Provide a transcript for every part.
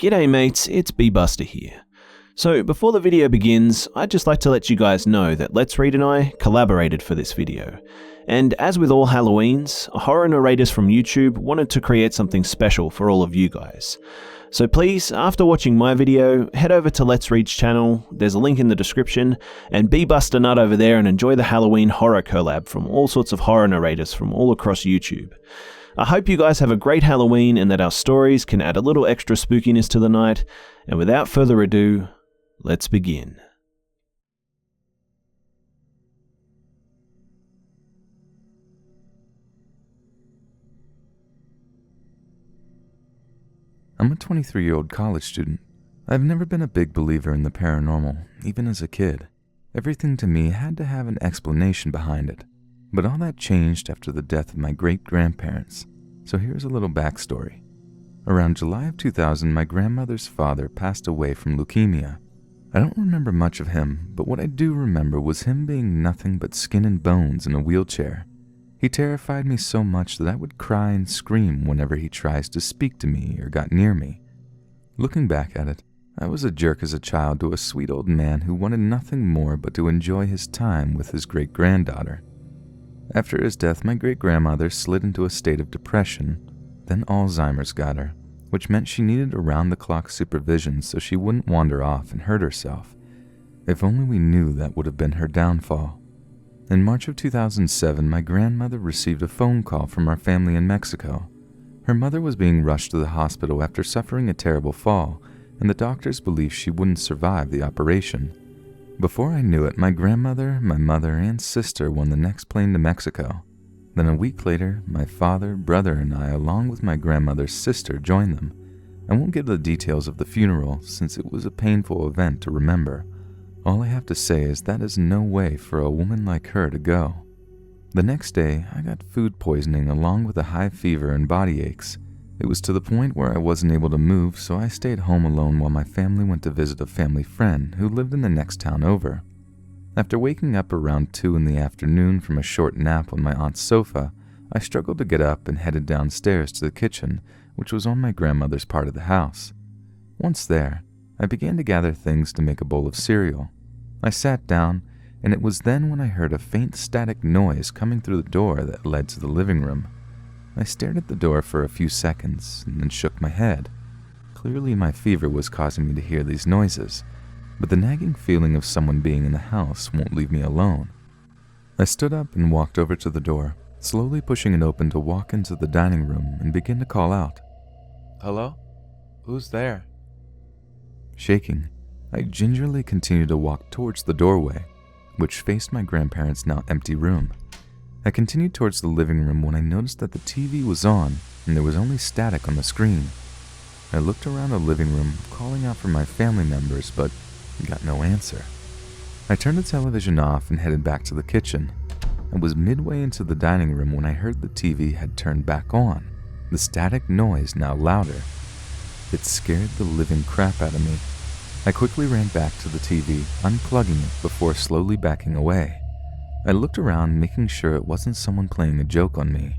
G'day mates, it's Busta here. So before the video begins, I'd just like to let you guys know that Let's Read and I collaborated for this video. And as with all Halloweens, horror narrators from YouTube wanted to create something special for all of you guys. So please, after watching my video, head over to Let's Read's channel, there's a link in the description, and be Busta Nut over there and enjoy the Halloween horror collab from all sorts of horror narrators from all across YouTube. I hope you guys have a great Halloween and that our stories can add a little extra spookiness to the night, and without further ado, let's begin. I'm a 23-year-old college student. I've never been a big believer in the paranormal, even as a kid. Everything to me had to have an explanation behind it. But all that changed after the death of my great-grandparents. So here's a little backstory. Around July of 2000, my grandmother's father passed away from leukemia. I don't remember much of him, but what I do remember was him being nothing but skin and bones in a wheelchair. He terrified me so much that I would cry and scream whenever he tries to speak to me or got near me. Looking back at it, I was a jerk as a child to a sweet old man who wanted nothing more but to enjoy his time with his great-granddaughter. After his death, my great-grandmother slid into a state of depression. Then Alzheimer's got her, which meant she needed around-the-clock supervision so she wouldn't wander off and hurt herself. If only we knew that would have been her downfall. In March of 2007, my grandmother received a phone call from our family in Mexico. Her mother was being rushed to the hospital after suffering a terrible fall, and the doctors believed she wouldn't survive the operation. Before I knew it, my grandmother, my mother, and sister won the next plane to Mexico. Then a week later, my father, brother, and I, along with my grandmother's sister, joined them. I won't give the details of the funeral since it was a painful event to remember. All I have to say is that is no way for a woman like her to go. The next day, I got food poisoning along with a high fever and body aches. It was to the point where I wasn't able to move, so I stayed home alone while my family went to visit a family friend who lived in the next town over. After waking up around 2 in the afternoon from a short nap on my aunt's sofa, I struggled to get up and headed downstairs to the kitchen, which was on my grandmother's part of the house. Once there, I began to gather things to make a bowl of cereal. I sat down, and it was then when I heard a faint static noise coming through the door that led to the living room. I stared at the door for a few seconds and then shook my head. Clearly my fever was causing me to hear these noises, but the nagging feeling of someone being in the house won't leave me alone. I stood up and walked over to the door, slowly pushing it open to walk into the dining room and begin to call out. Hello? Who's there? Shaking, I gingerly continued to walk towards the doorway, which faced my grandparents' now empty room. I continued towards the living room when I noticed that the TV was on and there was only static on the screen. I looked around the living room, calling out for my family members, but got no answer. I turned the television off and headed back to the kitchen. I was midway into the dining room when I heard the TV had turned back on, the static noise now louder. It scared the living crap out of me. I quickly ran back to the TV, unplugging it before slowly backing away. I looked around, making sure it wasn't someone playing a joke on me.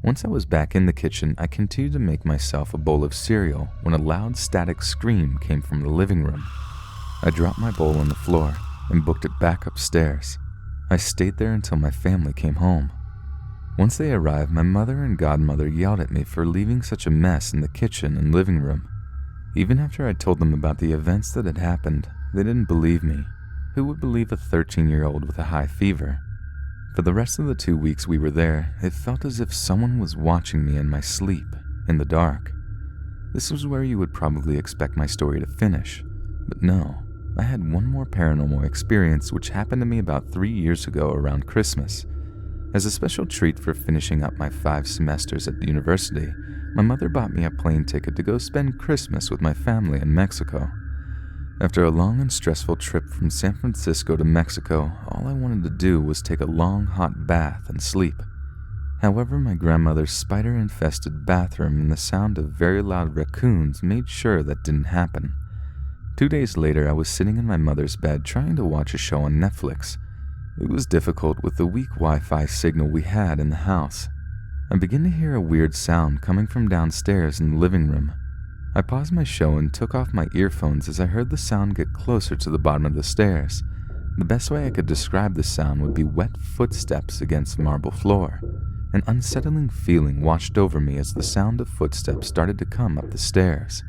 Once I was back in the kitchen, I continued to make myself a bowl of cereal when a loud static scream came from the living room. I dropped my bowl on the floor and booked it back upstairs. I stayed there until my family came home. Once they arrived, my mother and godmother yelled at me for leaving such a mess in the kitchen and living room. Even after I told them about the events that had happened, they didn't believe me. Who would believe a 13-year-old with a high fever? For the rest of the 2 weeks we were there, it felt as if someone was watching me in my sleep, in the dark. This was where you would probably expect my story to finish, but no. I had one more paranormal experience which happened to me about 3 years ago around Christmas. As a special treat for finishing up my 5 semesters at the university, my mother bought me a plane ticket to go spend Christmas with my family in Mexico. After a long and stressful trip from San Francisco to Mexico, all I wanted to do was take a long hot bath and sleep. However, my grandmother's spider-infested bathroom and the sound of very loud raccoons made sure that didn't happen. 2 days later, I was sitting in my mother's bed trying to watch a show on Netflix. It was difficult with the weak Wi-Fi signal we had in the house. I began to hear a weird sound coming from downstairs in the living room. I paused my show and took off my earphones as I heard the sound get closer to the bottom of the stairs. The best way I could describe the sound would be wet footsteps against marble floor. An unsettling feeling washed over me as the sound of footsteps started to come up the stairs.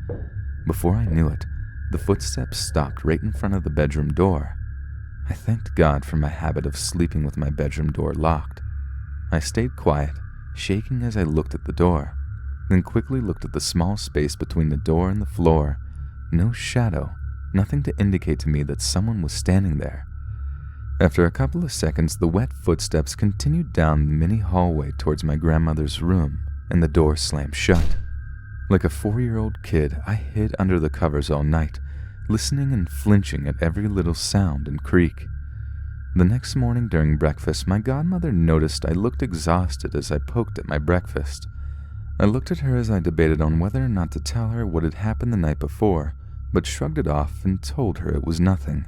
Before I knew it, the footsteps stopped right in front of the bedroom door. I thanked God for my habit of sleeping with my bedroom door locked. I stayed quiet, shaking as I looked at the door, then quickly looked at the small space between the door and the floor. No shadow, nothing to indicate to me that someone was standing there. After a couple of seconds, the wet footsteps continued down the mini hallway towards my grandmother's room, and the door slammed shut. Like a 4-year-old kid, I hid under the covers all night, listening and flinching at every little sound and creak. The next morning during breakfast, my godmother noticed I looked exhausted as I poked at my breakfast. I looked at her as I debated on whether or not to tell her what had happened the night before, but shrugged it off and told her it was nothing.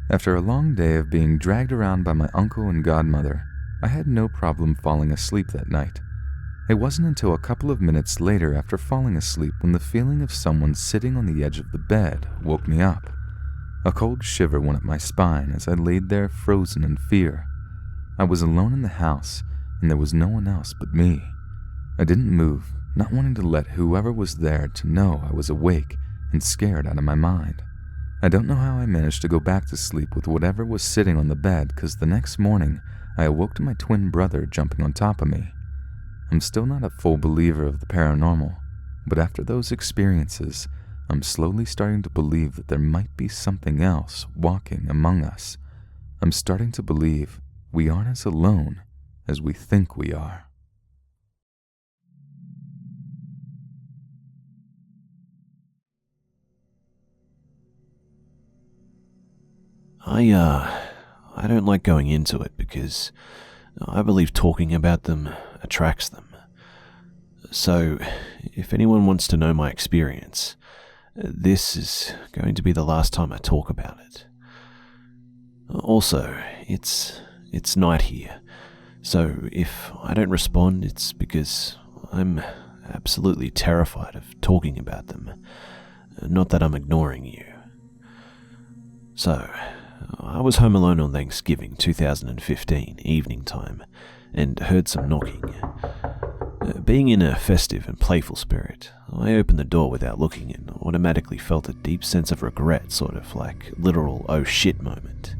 After a long day of being dragged around by my uncle and godmother, I had no problem falling asleep that night. It wasn't until a couple of minutes later after falling asleep when the feeling of someone sitting on the edge of the bed woke me up. A cold shiver went up my spine as I laid there frozen in fear. I was alone in the house, and there was no one else but me. I didn't move, not wanting to let whoever was there to know I was awake and scared out of my mind. I don't know how I managed to go back to sleep with whatever was sitting on the bed, because the next morning I awoke to my twin brother jumping on top of me. I'm still not a full believer of the paranormal, but after those experiences, I'm slowly starting to believe that there might be something else walking among us. I'm starting to believe we aren't as alone as we think we are. I don't like going into it because I believe talking about them attracts them. So, if anyone wants to know my experience, this is going to be the last time I talk about it. Also, it's night here, so if I don't respond, it's because I'm absolutely terrified of talking about them. Not that I'm ignoring you. So, I was home alone on Thanksgiving 2015, evening time, and heard some knocking. Being in a festive and playful spirit, I opened the door without looking and automatically felt a deep sense of regret, sort of like literal oh shit moment.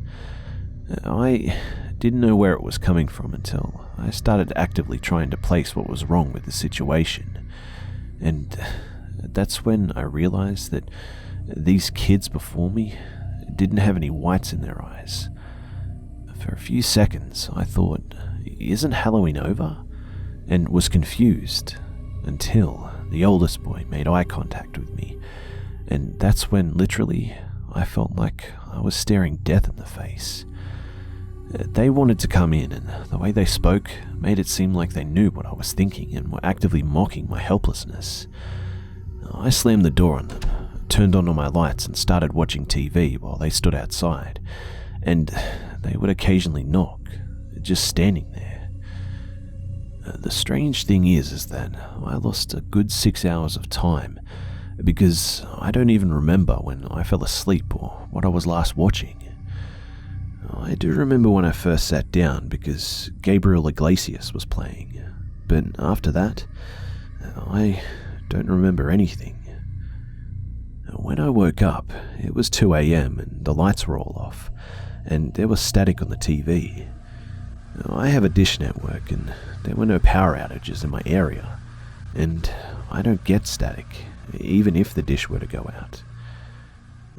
I didn't know where it was coming from until I started actively trying to place what was wrong with the situation. And that's when I realized that these kids before me didn't have any whites in their eyes. For a few seconds, I thought, isn't Halloween over? And was confused until the oldest boy made eye contact with me. And that's when, literally, I felt like I was staring death in the face. They wanted to come in, and the way they spoke made it seem like they knew what I was thinking and were actively mocking my helplessness. I slammed the door on them, turned on all my lights and started watching TV while they stood outside, and they would occasionally knock, just standing there. The strange thing is that I lost a good 6 hours of time because I don't even remember when I fell asleep or what I was last watching. I do remember when I first sat down because Gabriel Iglesias was playing, but after that, I don't remember anything. When I woke up, it was 2 a.m. and the lights were all off, and there was static on the TV. I have a dish network, and there were no power outages in my area, and I don't get static, even if the dish were to go out.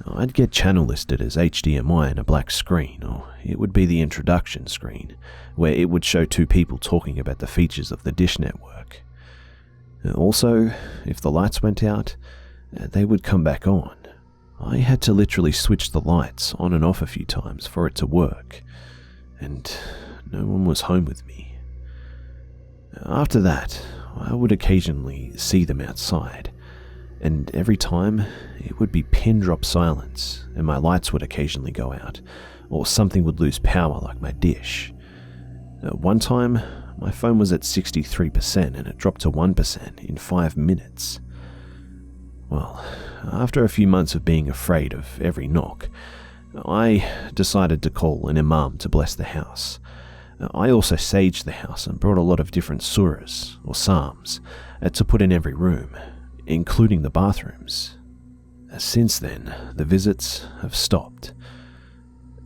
I'd get channel listed as HDMI in a black screen, or it would be the introduction screen, where it would show two people talking about the features of the dish network. Also, if the lights went out, they would come back on. I had to literally switch the lights on and off a few times for it to work, and no one was home with me. After that, I would occasionally see them outside, and every time it would be pin drop silence, and my lights would occasionally go out, or something would lose power like my dish. One time, my phone was at 63% and it dropped to 1% in 5 minutes. Well, after a few months of being afraid of every knock, I decided to call an imam to bless the house. I also saged the house and brought a lot of different surahs, or psalms, to put in every room, including the bathrooms. Since then, the visits have stopped.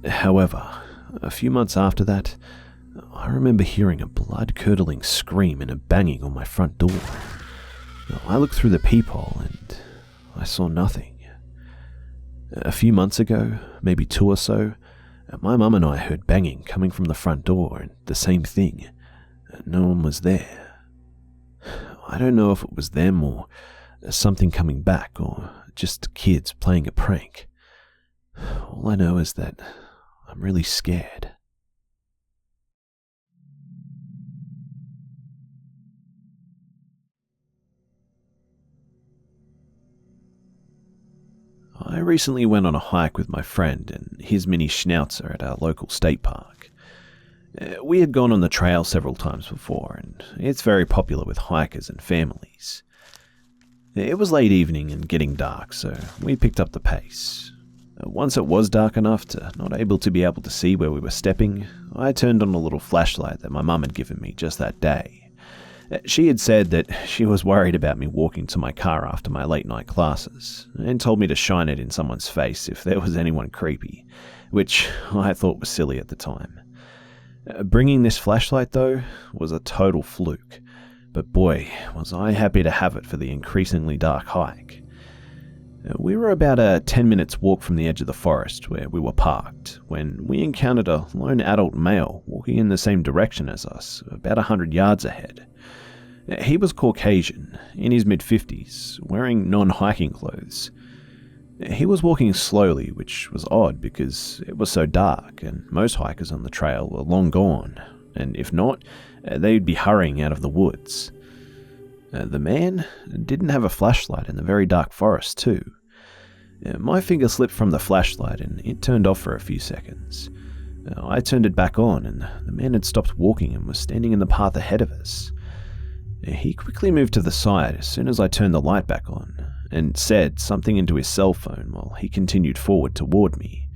However, a few months after that, I remember hearing a blood-curdling scream and a banging on my front door. I looked through the peephole and I saw nothing. A few months ago, maybe 2 or so, my mum and I heard banging coming from the front door, and the same thing. No one was there. I don't know if it was them or something coming back or just kids playing a prank. All I know is that I'm really scared. I recently went on a hike with my friend and his mini schnauzer at our local state park. We had gone on the trail several times before, and it's very popular with hikers and families. It was late evening and getting dark, so we picked up the pace. Once it was dark enough to not able to see where we were stepping, I turned on a little flashlight that my mum had given me just that day. She had said that she was worried about me walking to my car after my late night classes, and told me to shine it in someone's face if there was anyone creepy, which I thought was silly at the time. Bringing this flashlight, though, was a total fluke, but boy, was I happy to have it for the increasingly dark hike. We were about a 10 minutes walk from the edge of the forest where we were parked, when we encountered a lone adult male walking in the same direction as us, about 100 yards ahead. He was Caucasian, in his mid-50s, wearing non-hiking clothes. He was walking slowly, which was odd because it was so dark and most hikers on the trail were long gone, and if not, they'd be hurrying out of the woods. The man didn't have a flashlight in the very dark forest too. My finger slipped from the flashlight and it turned off for a few seconds. I turned it back on and the man had stopped walking and was standing in the path ahead of us. He quickly moved to the side as soon as I turned the light back on, and said something into his cell phone while he continued forward toward me.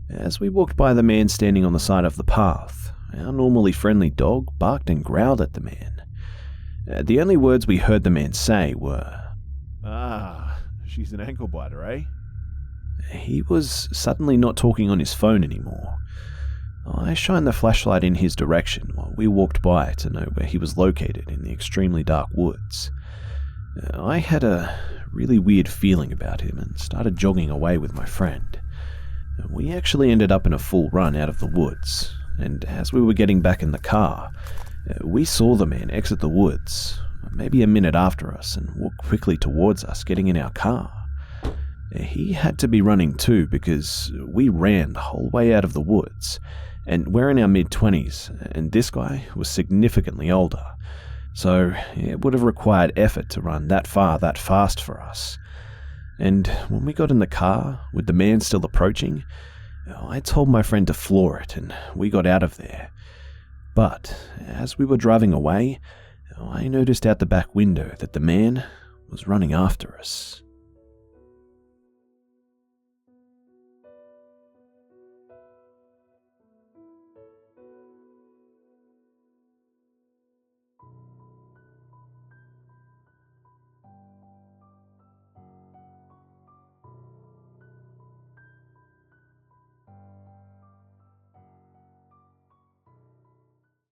As we walked by the man standing on the side of the path, our normally friendly dog barked and growled at the man. The only words we heard the man say were, "Ah, she's an ankle biter, eh?" He was suddenly not talking on his phone anymore. I shined the flashlight in his direction while we walked by to know where he was located in the extremely dark woods. I had a really weird feeling about him and started jogging away with my friend. We actually ended up in a full run out of the woods, and as we were getting back in the car, we saw the man exit the woods, maybe a minute after us, and walk quickly towards us, getting in our car. He had to be running too because we ran the whole way out of the woods, and we're in our mid-20s, and this guy was significantly older, so it would have required effort to run that far that fast for us. And when we got in the car, with the man still approaching, I told my friend to floor it, and we got out of there. But as we were driving away, I noticed out the back window that the man was running after us.